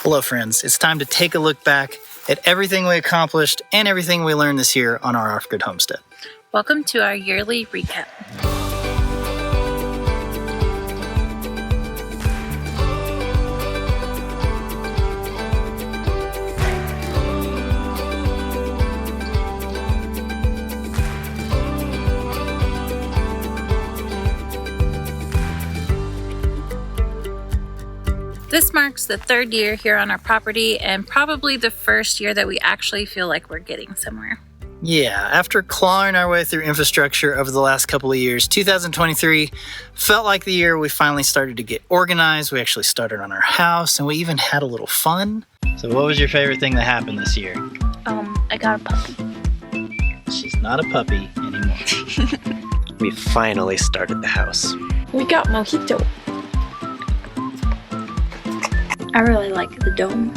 Hello, friends. It's time to take a look back at everything we accomplished and everything we learned this year on our off-grid homestead. Welcome to our yearly recap. This marks the third year here on our property and probably the first year that we actually feel like we're getting somewhere. Yeah, after clawing our way through infrastructure over the last couple of years, 2023 felt like the year we finally started to get organized. We actually started on our house and we even had a little fun. So what was your favorite thing that happened this year? I got a puppy. She's not a puppy anymore. We finally started the house. We got mojito. I really like the dome.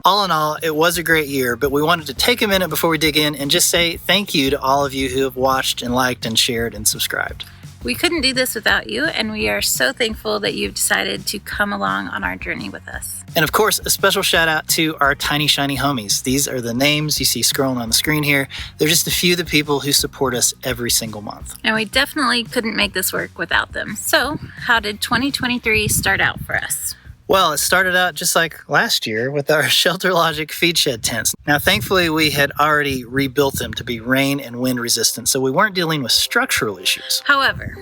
All in all, it was a great year, but we wanted to take a minute before we dig in and just say thank you to all of you who have watched and liked and shared and subscribed. We couldn't do this without you, and we are so thankful that you've decided to come along on our journey with us. And of course, a special shout out to our Tiny Shiny Homies. These are the names you see scrolling on the screen here. They're just a few of the people who support us every single month. And we definitely couldn't make this work without them. So, how did 2023 start out for us? Well, it started out just like last year with our Shelter Logic feed shed tents. Now, thankfully, we had already rebuilt them to be rain and wind resistant, so we weren't dealing with structural issues. However,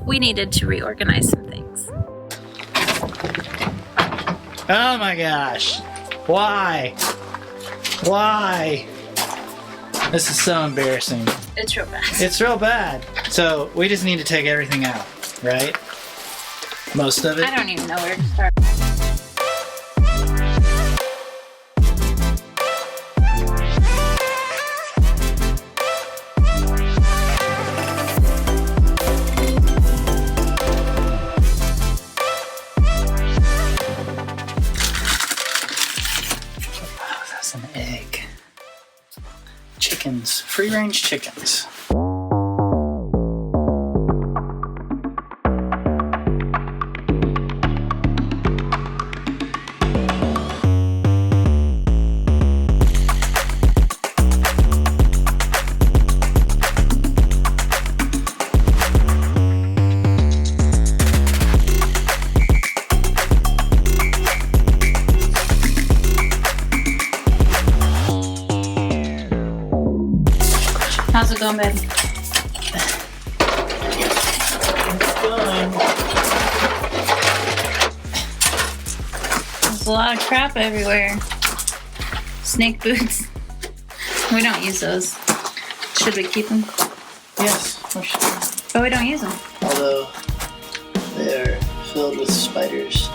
we needed to reorganize some things. Oh my gosh. Why? Why? This is so embarrassing. It's real bad. It's real bad. So we just need to take everything out, right? Most of it. I don't even know where to start. Oh, that's an egg. Chickens. Free-range chickens. How's it going, babe? There's a lot of crap everywhere. Snake boots. We don't use those. Should we keep them? Yes, we should. But we don't use them. Although they're filled with spiders.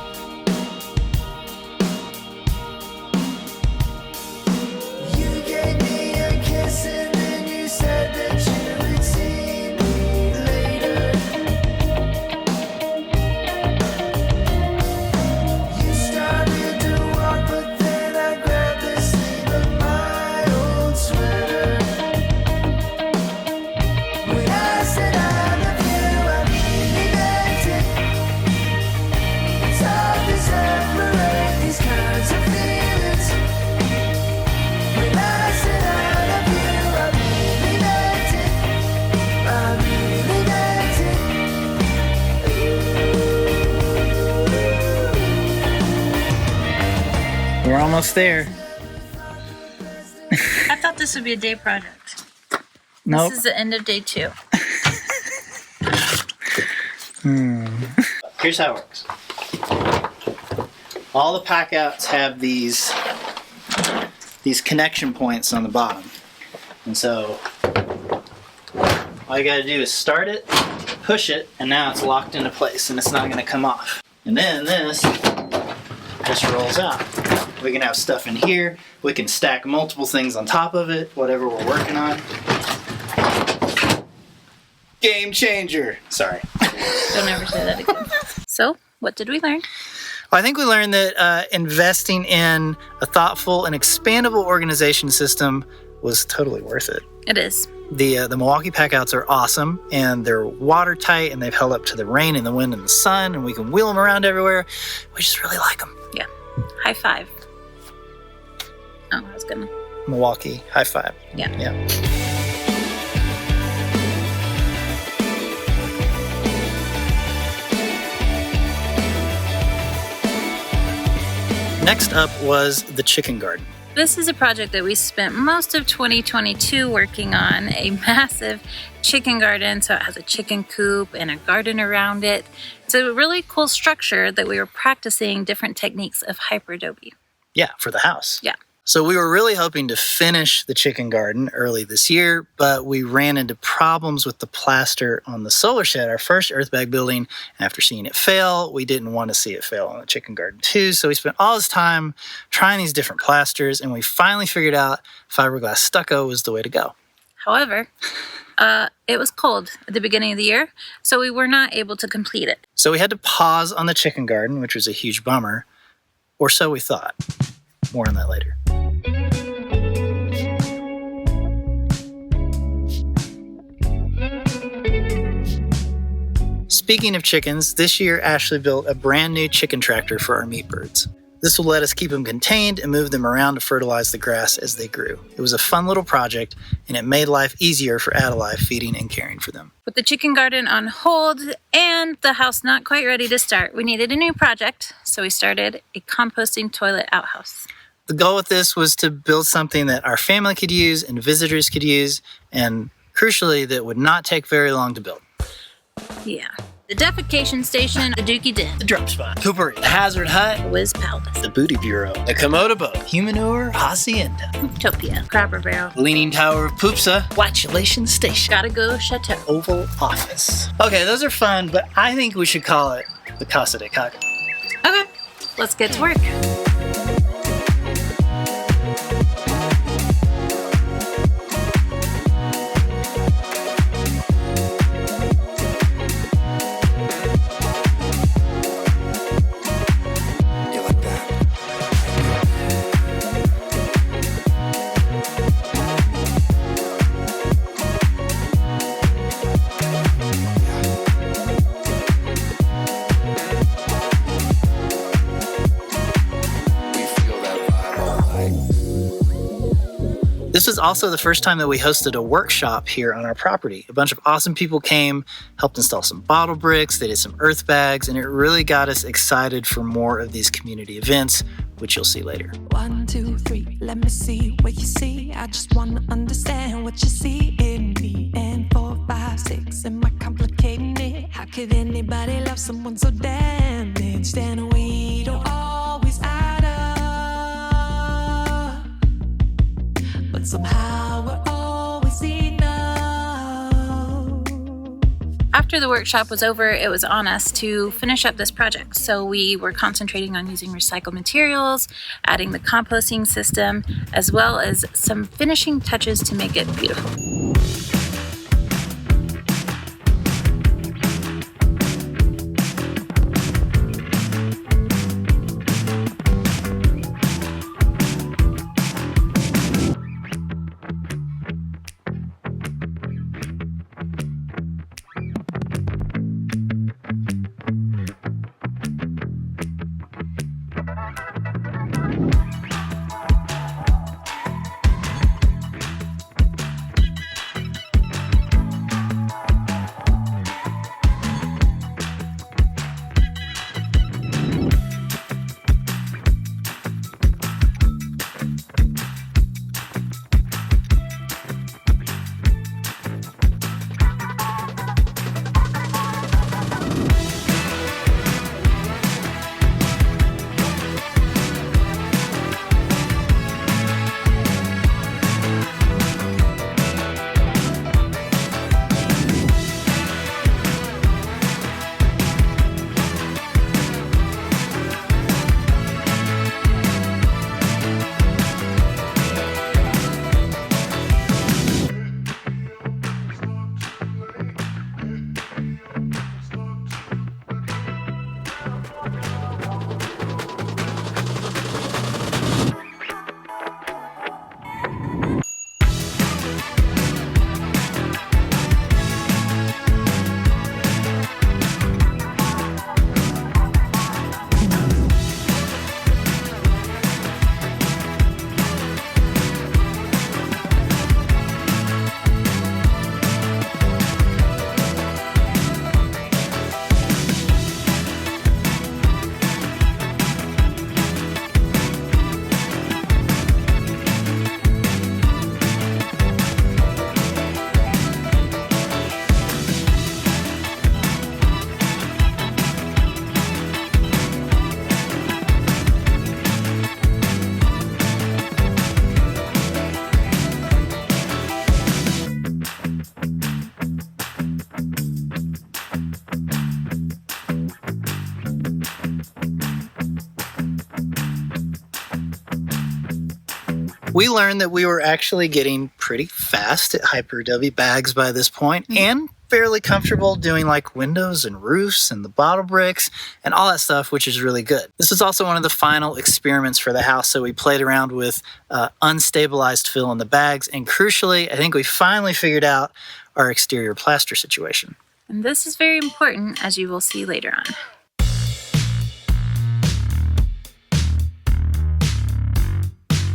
We're almost there. I thought this would be a day project. Nope. This is the end of day 2. Here's how it works. All the packouts have these connection points on the bottom. And so all you gotta do is start it, push it, and now it's locked into place and it's not gonna come off. And then this just rolls out. We can have stuff in here. We can stack multiple things on top of it, whatever we're working on. Game changer. Sorry. Don't ever say that again. So, what did we learn? Well, I think we learned that investing in a thoughtful and expandable organization system was totally worth it. It is. The Milwaukee Packouts are awesome, and they're watertight, and they've held up to the rain and the wind and the sun, and we can wheel them around everywhere. We just really like them. Yeah. High five. Oh, I was gonna. Milwaukee, high five. Yeah. Next up was the chicken garden. This is a project that we spent most of 2022 working on, a massive chicken garden. So it has a chicken coop and a garden around it. It's a really cool structure that we were practicing different techniques of Hyperadobe. Yeah, for the house. Yeah. So we were really hoping to finish the chicken garden early this year, but we ran into problems with the plaster on the solar shed, our first earthbag building. After seeing it fail, we didn't want to see it fail on the chicken garden too. So we spent all this time trying these different plasters, and we finally figured out fiberglass stucco was the way to go. However, it was cold at the beginning of the year, so we were not able to complete it. So we had to pause on the chicken garden, which was a huge bummer, or so we thought. More on that later. Speaking of chickens, this year Ashley built a brand new chicken tractor for our meat birds. This will let us keep them contained and move them around to fertilize the grass as they grew. It was a fun little project, and it made life easier for Adelaide feeding and caring for them. With the chicken garden on hold and the house not quite ready to start, we needed a new project, so we started a composting toilet outhouse. The goal with this was to build something that our family could use and visitors could use, and crucially, that would not take very long to build. Yeah. The defecation station, the Dookie Den, The drop spot, Cooper, the hazard hut, Wiz Palace, the booty bureau, the Komodo boat, Humanure Hacienda, Utopia, Crabber Barrel, Leaning Tower of Poopsa, Watulation Station, Gotta Go Chateau. Oval Office. Okay, those are fun, but I think we should call it the Casa de Caca. Okay, let's get to work. This was also the first time that we hosted a workshop here on our property. A bunch of awesome people came, helped install some bottle bricks, they did some earth bags, and it really got us excited for more of these community events, which you'll see later. 1, 2, 3, let me see what you see. I just wanna understand what you see in me. And 4, 5, 6, am I complicating it? How could anybody love someone so damaged? And we don't always add up, but somehow we're always enough. After the workshop was over, it was on us to finish up this project. So we were concentrating on using recycled materials, adding the composting system, as well as some finishing touches to make it beautiful. We learned that we were actually getting pretty fast at Hyperadobe bags by this point, and fairly comfortable doing like windows and roofs and the bottle bricks and all that stuff, which is really good. This was also one of the final experiments for the house, so we played around with unstabilized fill in the bags, and crucially, I think we finally figured out our exterior plaster situation. And this is very important, as you will see later on.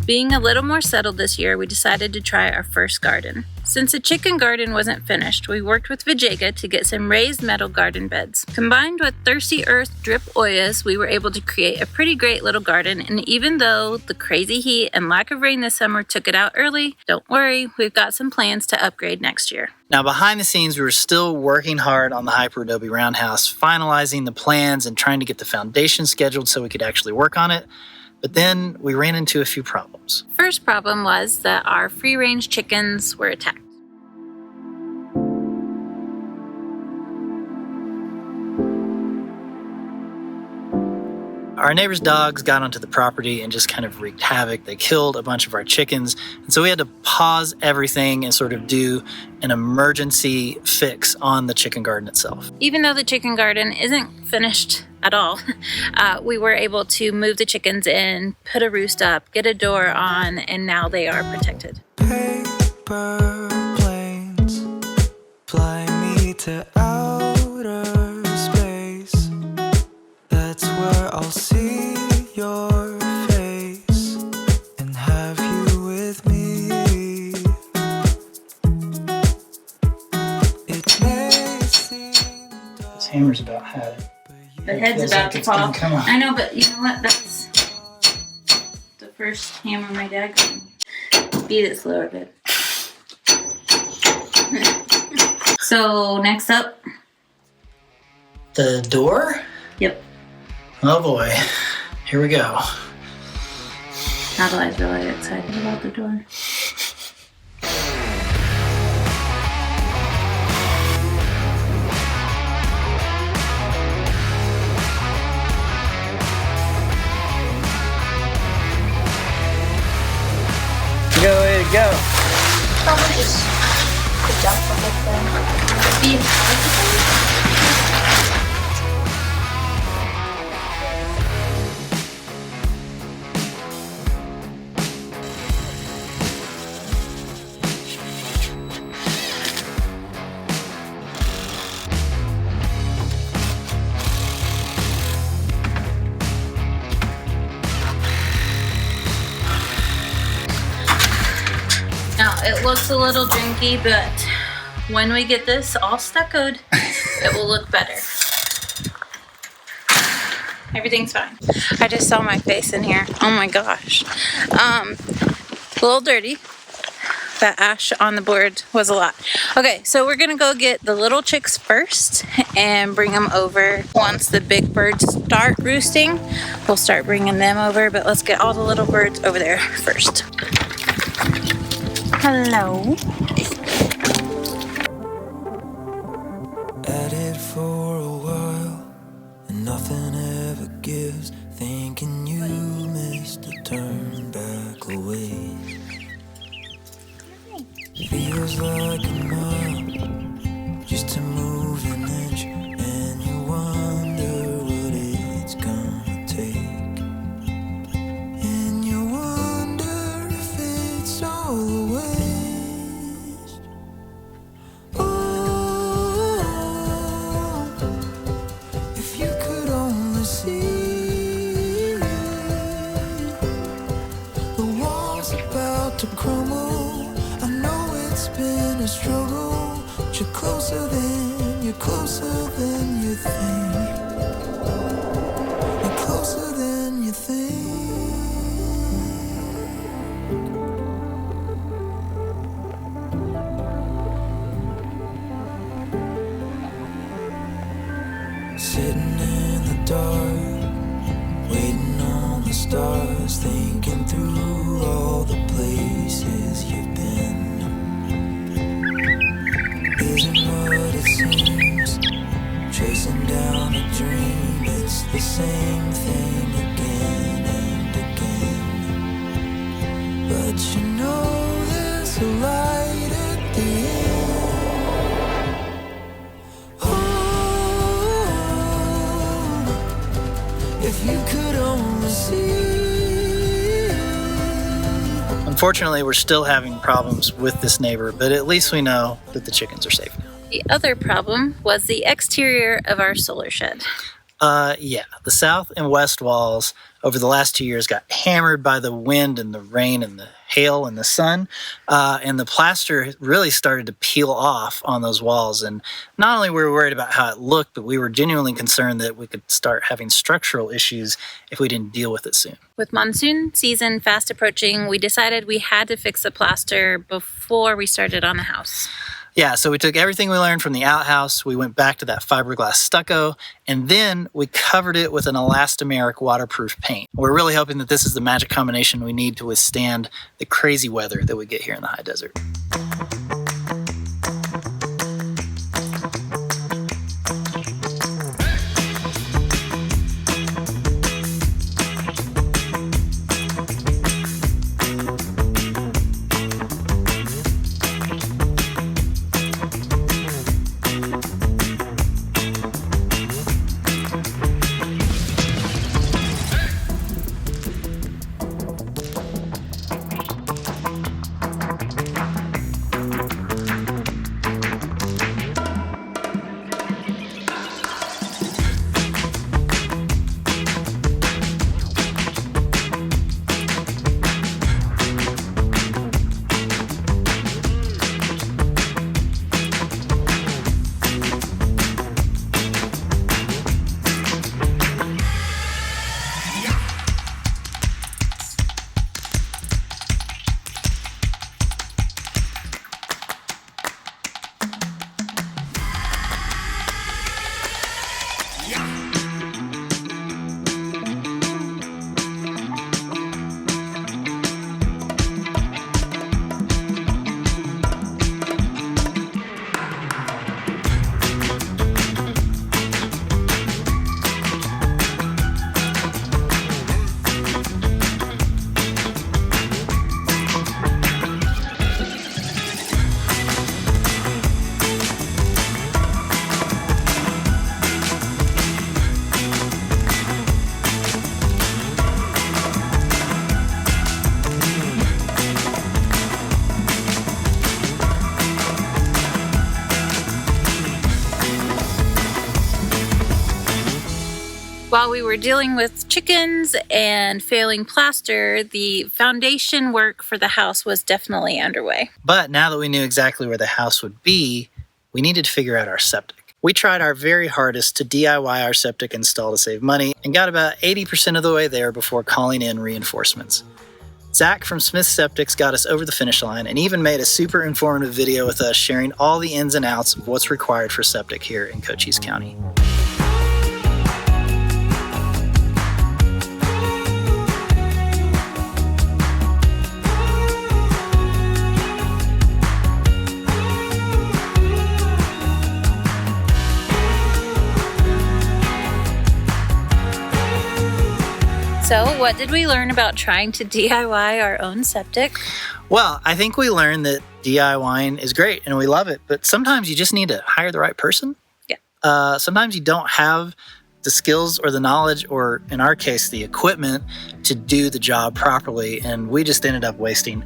Being a little more settled this year, we decided to try our first garden. Since the chicken garden wasn't finished, we worked with Vegega to get some raised metal garden beds. Combined with Thirsty Earth drip oyas, we were able to create a pretty great little garden, and even though the crazy heat and lack of rain this summer took it out early, don't worry, we've got some plans to upgrade next year. Now, behind the scenes, we were still working hard on the Hyperadobe Roundhouse, finalizing the plans and trying to get the foundation scheduled so we could actually work on it. But then we ran into a few problems. First problem was that our free-range chickens were attacked. Our neighbor's dogs got onto the property and just kind of wreaked havoc. They killed a bunch of our chickens. And so we had to pause everything and sort of do an emergency fix on the chicken garden itself. Even though the chicken garden isn't finished at all, we were able to move the chickens in, put a roost up, get a door on, and now they are protected. Paper planes fly me to outer space. That's where I'll see your face and have you with me. It may seem This hammer's about had it. The head's about to fall. I know, but you know what? That's the first hammer my dad got me. Beat it slower a bit. So, next up. The door? Yep. Oh boy. Here we go. Adelaide's really excited about the door. Go, way to go. Probably just the jump from the thing. Now, it looks a little janky, but when we get this all stuccoed, it will look better. Everything's fine. I just saw my face in here. Oh my gosh. A little dirty. That ash on the board was a lot. Okay, so we're gonna go get the little chicks first and bring them over. Once the big birds start roosting, we'll start bringing them over, but let's get all the little birds over there first. Hello. at it for a while, and nothing ever gives. Thinking you missed a turn back away. Feels like a mile just to move an inch, and you wonder what it's gonna take. And you wonder if it's all a waste. Oh, if you could only see the walls about to crumble. I know it's been a struggle, but you're closer than you think. You're closer than you think. Sitting in the dark, waiting on the stars, thinking through all the places you've been. Isn't what it seems, chasing down a dream, it's the same thing again and again. But But you know there's a light at the end. Oh, if you could only see. Unfortunately, we're still having problems with this neighbor, but at least we know that the chickens are safe now. The other problem was the exterior of our solar shed. Yeah, the south and west walls over the last 2 years got hammered by the wind and the rain and the hail and the sun, and the plaster really started to peel off on those walls. And not only were we worried about how it looked, but we were genuinely concerned that we could start having structural issues if we didn't deal with it soon. With monsoon season fast approaching, we decided we had to fix the plaster before we started on the house. Yeah, so we took everything we learned from the outhouse, we went back to that fiberglass stucco, and then we covered it with an elastomeric waterproof paint. We're really hoping that this is the magic combination we need to withstand the crazy weather that we get here in the high desert. While we were dealing with chickens and failing plaster, the foundation work for the house was definitely underway. But now that we knew exactly where the house would be, we needed to figure out our septic. We tried our very hardest to DIY our septic install to save money and got about 80% of the way there before calling in reinforcements. Zach from Smith Septic's got us over the finish line and even made a super informative video with us sharing all the ins and outs of what's required for septic here in Cochise County. So, what did we learn about trying to DIY our own septic? Well, I think we learned that DIYing is great and we love it, but sometimes you just need to hire the right person. Yeah. Sometimes you don't have the skills or the knowledge, or in our case, the equipment to do the job properly, and we just ended up wasting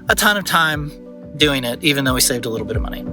a ton of time doing it, even though we saved a little bit of money.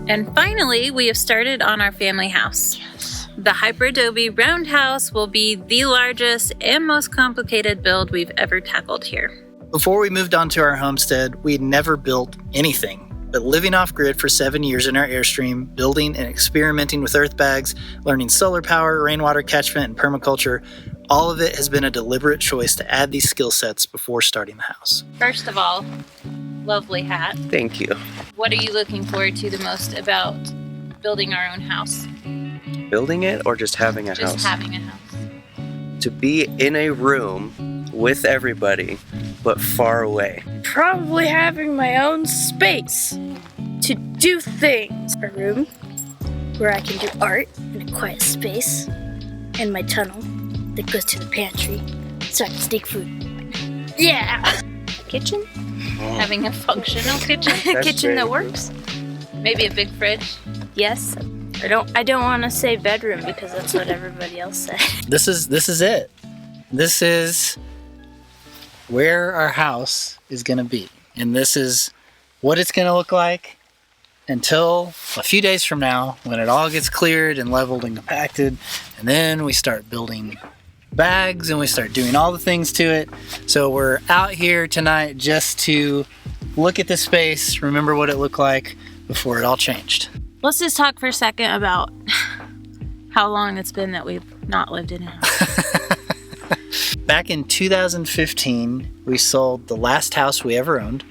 And finally, we have started on our family house. Yes. The Hyperadobe Roundhouse will be the largest and most complicated build we've ever tackled here. Before we moved on to our homestead, we'd never built anything, but living off-grid for 7 years in our Airstream, building and experimenting with earthbags, learning solar power, rainwater catchment, and permaculture, all of it has been a deliberate choice to add these skill sets before starting the house. First of all, lovely hat. Thank you. What are you looking forward to the most about building our own house? Building it or just having a house? Just having a house. To be in a room with everybody, but far away. Probably having my own space to do things. A room where I can do art in a quiet space, and my tunnel that goes to the pantry so I can sneak food. Yeah! Kitchen? Having a functional kitchen? Kitchen that works. Maybe a big fridge? Yes. I don't want to say bedroom because that's what everybody else said. This is it. This is where our house is going to be. And this is what it's going to look like until a few days from now when it all gets cleared and leveled and compacted. And then we start building bags and we start doing all the things to it. So we're out here tonight just to look at the space, remember what it looked like before it all changed. Let's just talk for a second about how long it's been that we've not lived in a house. Back in 2015, we sold the last house we ever owned.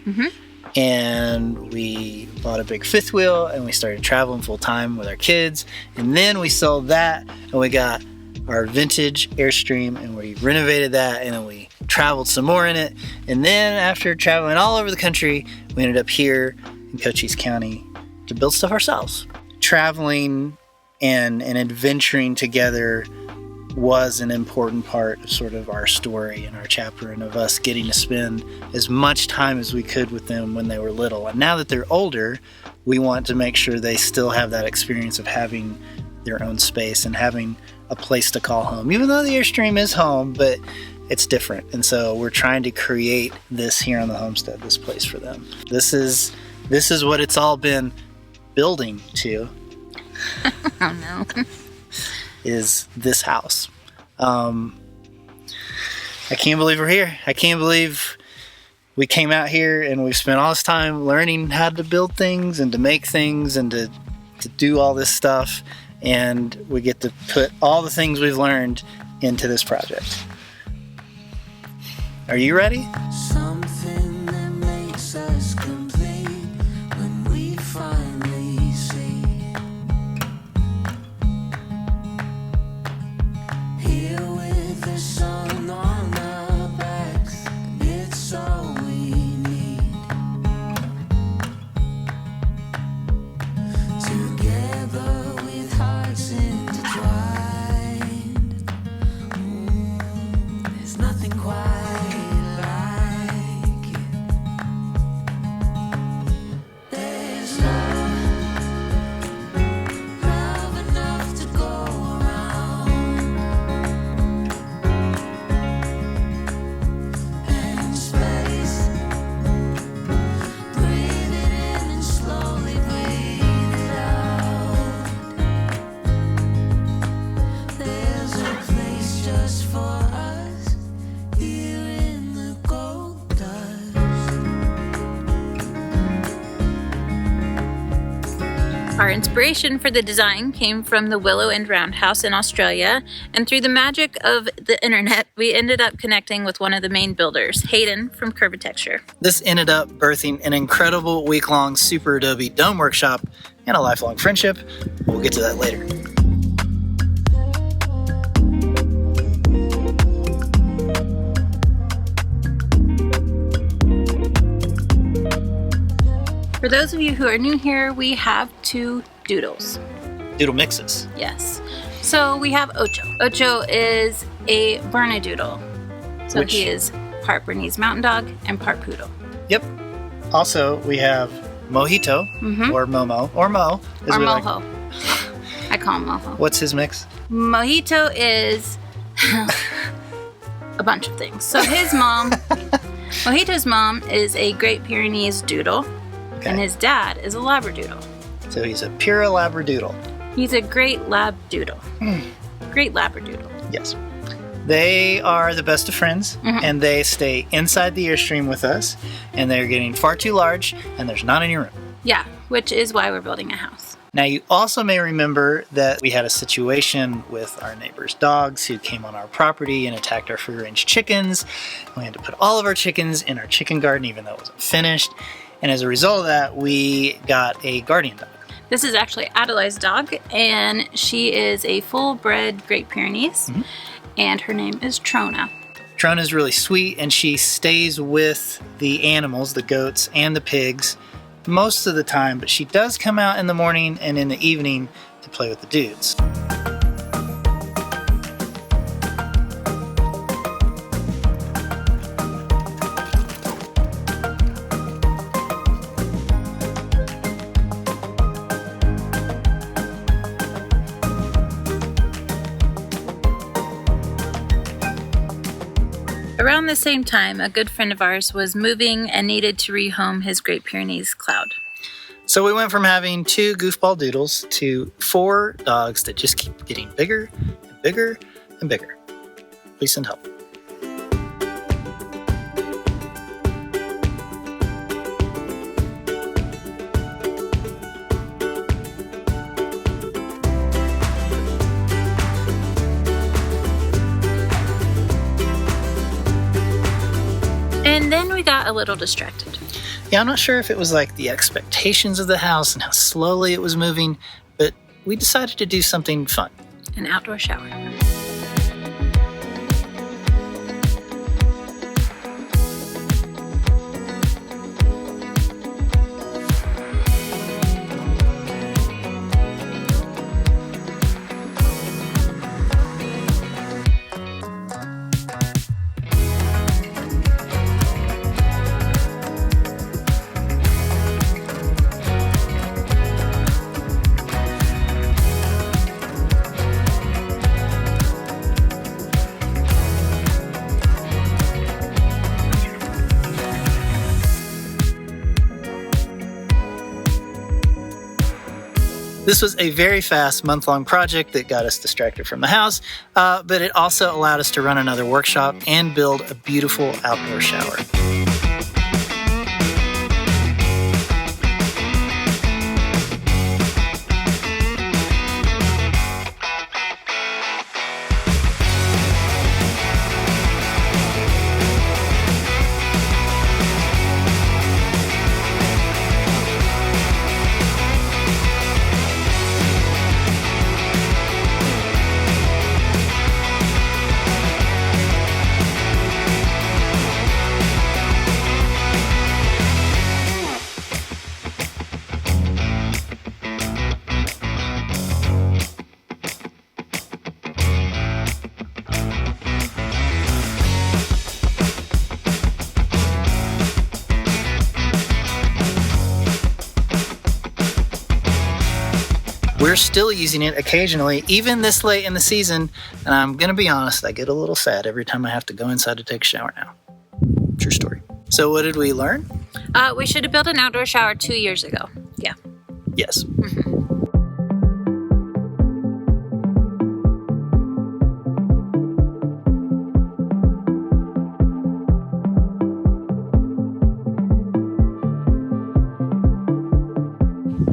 And we bought a big fifth wheel and we started traveling full time with our kids. And then we sold that and we got our vintage Airstream and we renovated that and then we traveled some more in it. And then after traveling all over the country, we ended up here in Cochise County to build stuff ourselves. Traveling and adventuring together was an important part of sort of our story and our chapter, and of us getting to spend as much time as we could with them when they were little. And now that they're older, we want to make sure they still have that experience of having their own space and having a place to call home. Even though the Airstream is home, but it's different. And so we're trying to create this here on the homestead, this place for them. This is what it's all been building to. Oh no. Is this house. I can't believe we're here. I can't believe we came out here and we've spent all this time learning how to build things and to make things and to do all this stuff, and we get to put all the things we've learned into this project. Are you ready? Something that makes us complete when we finally see. Here with the sun on our backs, it's all we need. Together with hearts intertwined, there's nothing quite like it. There's love enough to go around, and space. Breathe it in and slowly breathe it out. There's a place just for us here in the gold dust. Our inspiration for the design came from the Willow End Roundhouse in Australia, and through the magic of the internet, we ended up connecting with one of the main builders, Hayden from Curvitecture. This ended up birthing an incredible week-long Superadobe dome workshop and a lifelong friendship. We'll get to that later. For those of you who are new here, we have two doodles. Doodle mixes. Yes. So we have Ocho. Ocho is a Bernedoodle. So Which- he is part Bernese Mountain Dog and part Poodle. Yep. Also, we have Mojito, or Momo, or Mo. as Or we like- Moho. I call him Moho. What's his mix? Mojito is a bunch of things. So his mom, Mojito's mom is a Great Pyrenees Doodle, and his dad is a Labradoodle. So he's a pure Labradoodle. He's a Great Lab Doodle. Great Labradoodle. Yes. They are the best of friends, and they stay inside the Airstream with us, and they're getting far too large, and there's not any room. Yeah, which is why we're building a house. Now, you also may remember that we had a situation with our neighbor's dogs who came on our property and attacked our free-range chickens. We had to put all of our chickens in our chicken garden, even though it wasn't finished. And as a result of that, we got a guardian dog. This is actually Adelaide's dog, and she is a full-bred Great Pyrenees, and her name is Trona. Trona's really sweet, and she stays with the animals, the goats and the pigs, most of the time, but she does come out in the morning and in the evening to play with the dudes. Around the same time, a good friend of ours was moving and needed to rehome his Great Pyrenees cloud. So we went from having 2 goofball doodles to 4 dogs that just keep getting bigger and bigger and bigger. Please send help. And then we got a little distracted. Yeah, I'm not sure if it was like the expectations of the house and how slowly it was moving, but we decided to do something fun. An outdoor shower. This was a very fast month-long project that got us distracted from the house, but it also allowed us to run another workshop and build a beautiful outdoor shower. We're still using it occasionally, even this late in the season, and I'm gonna be honest, I get a little sad every time I have to go inside to take a shower now. True story. So what did we learn? We should have built an outdoor shower 2 years ago. Yeah. Yes.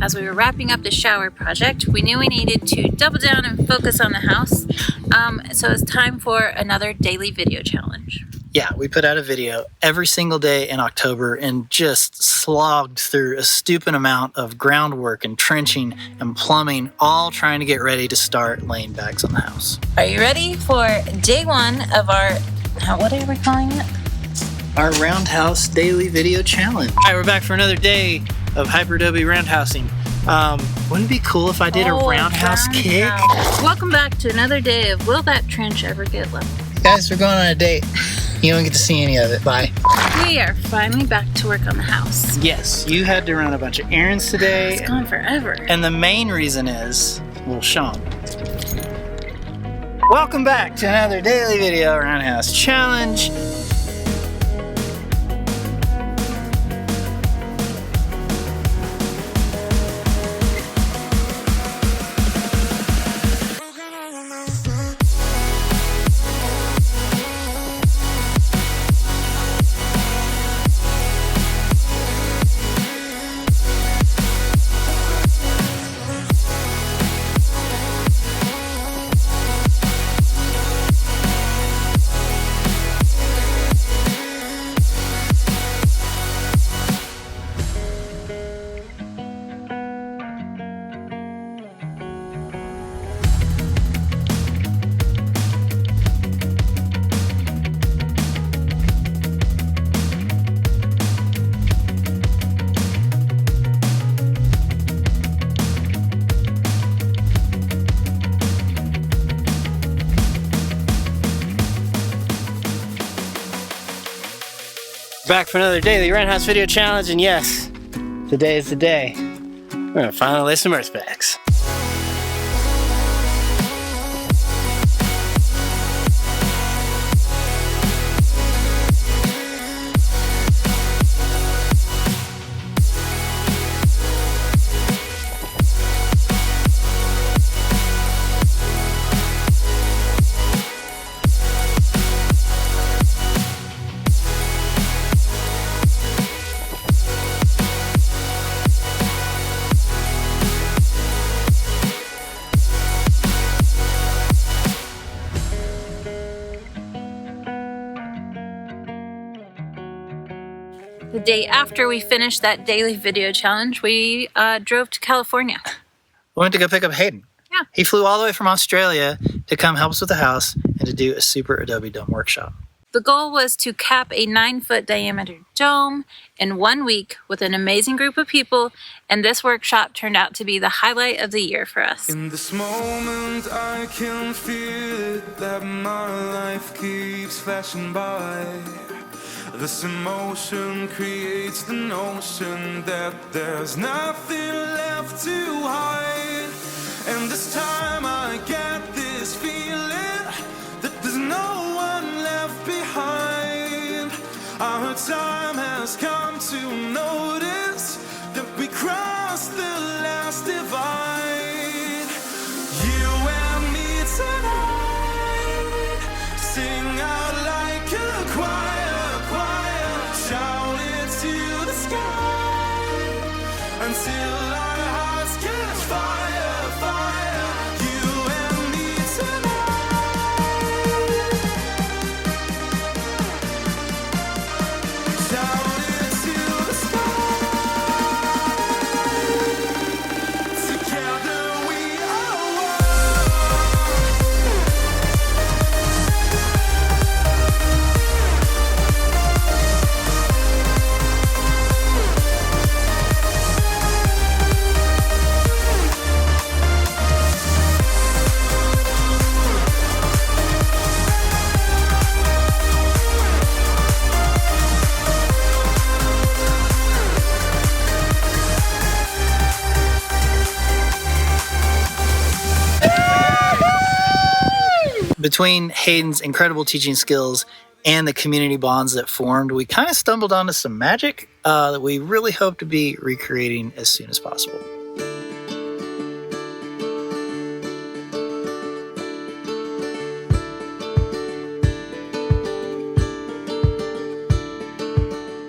As we were wrapping up the shower project, we knew we needed to double down and focus on the house. So it's time for another daily video challenge. Yeah, we put out a video every single day in October and just slogged through a stupid amount of groundwork and trenching and plumbing, all trying to get ready to start laying bags on the house. Are you ready for day 1 of our, what are we calling it? Our Roundhouse Daily Video Challenge. All right, we're back for another day of Hyperadobe Roundhousing. Wouldn't it be cool if I did a roundhouse kick? Welcome back to another day of Will That Trench Ever Get Level? Guys, we're going on a date. You don't get to see any of it. Bye. We are finally back to work on the house. Yes, you had to run a bunch of errands today. It's gone forever. And the main reason is, well, Sean. Welcome back to another daily video Roundhouse Challenge. Back for another daily Roundhouse video challenge, and yes, today is the day. We're gonna finally lay some earth bags. The day after we finished that daily video challenge, we drove to California. We went to go pick up Hayden. Yeah. He flew all the way from Australia to come help us with the house and to do a Superadobe dome workshop. The goal was to cap a 9-foot diameter dome in 1 week with an amazing group of people, and this workshop turned out to be the highlight of the year for us. In this moment I can feel it, that my life keeps flashing by. This emotion creates the notion that there's nothing left to hide. And this time I get this feeling that there's no one left behind. Our time has come to notice that we crossed the last divide. You and me tonight, sing out like a choir. Shout it to the sky until our hearts catch fire, fire. You and me tonight. Shout it to the sky. Together we are Between Hayden's incredible teaching skills and the community bonds that formed, we kind of stumbled onto some magic that we really hope to be recreating as soon as possible.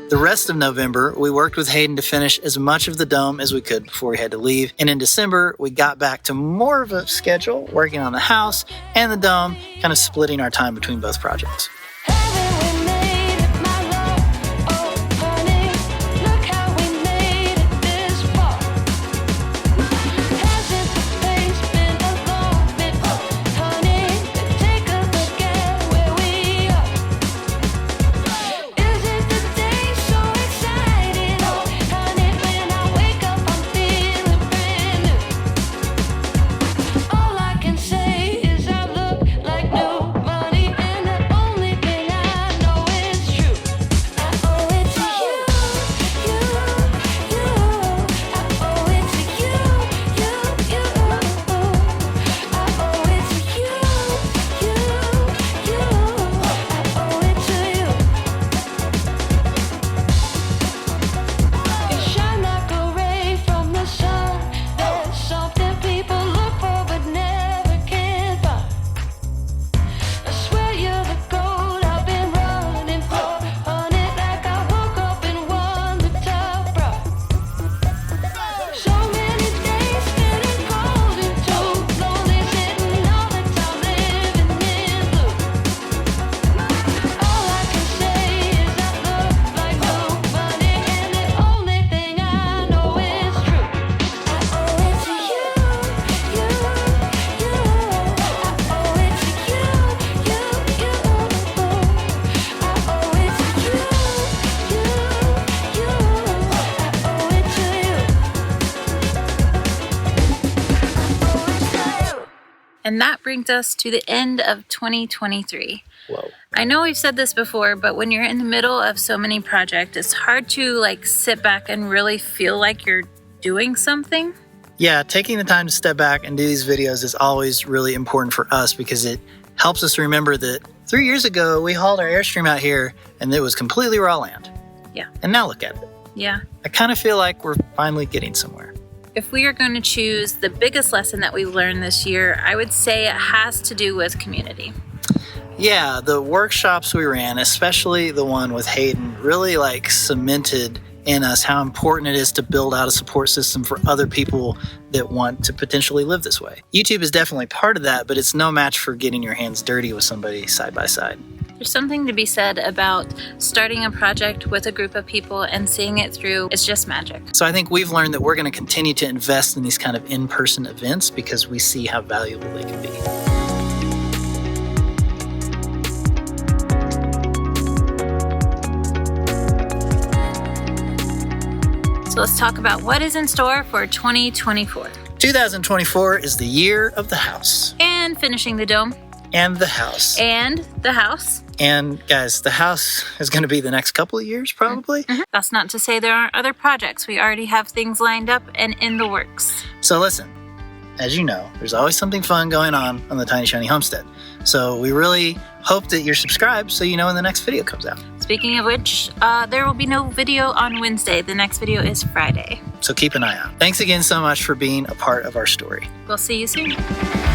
The rest of November, we worked with Hayden to finish as much of the dome as we could before we had to leave. And in December, we got back to more of a schedule, working on the house and the dome, kind of splitting our time between both projects. And that brings us to the end of 2023. Whoa. I know we've said this before, but when you're in the middle of so many projects, it's hard to like sit back and really feel like you're doing something. Yeah, taking the time to step back and do these videos is always really important for us because it helps us remember that 3 years ago, we hauled our Airstream out here and it was completely raw land. Yeah. And now look at it. Yeah. I kind of feel like we're finally getting somewhere. If we are going to choose the biggest lesson that we've learned this year, I would say it has to do with community. Yeah, the workshops we ran, especially the one with Hayden, really like cemented in us how important it is to build out a support system for other people that want to potentially live this way. YouTube is definitely part of that, but it's no match for getting your hands dirty with somebody side by side. There's something to be said about starting a project with a group of people and seeing it through. It's just magic. So I think we've learned that we're going to continue to invest in these kind of in-person events because we see how valuable they can be. So let's talk about what is in store for 2024. 2024 is the year of the house. And finishing the dome. And the house. And the house. And guys, the house is going to be the next couple of years, probably. Mm-hmm. That's not to say there aren't other projects. We already have things lined up and in the works. So listen, as you know, there's always something fun going on the Tiny Shiny Homestead. So we really hope that you're subscribed so you know when the next video comes out. Speaking of which, there will be no video on Wednesday. The next video is Friday. So keep an eye out. Thanks again so much for being a part of our story. We'll see you soon.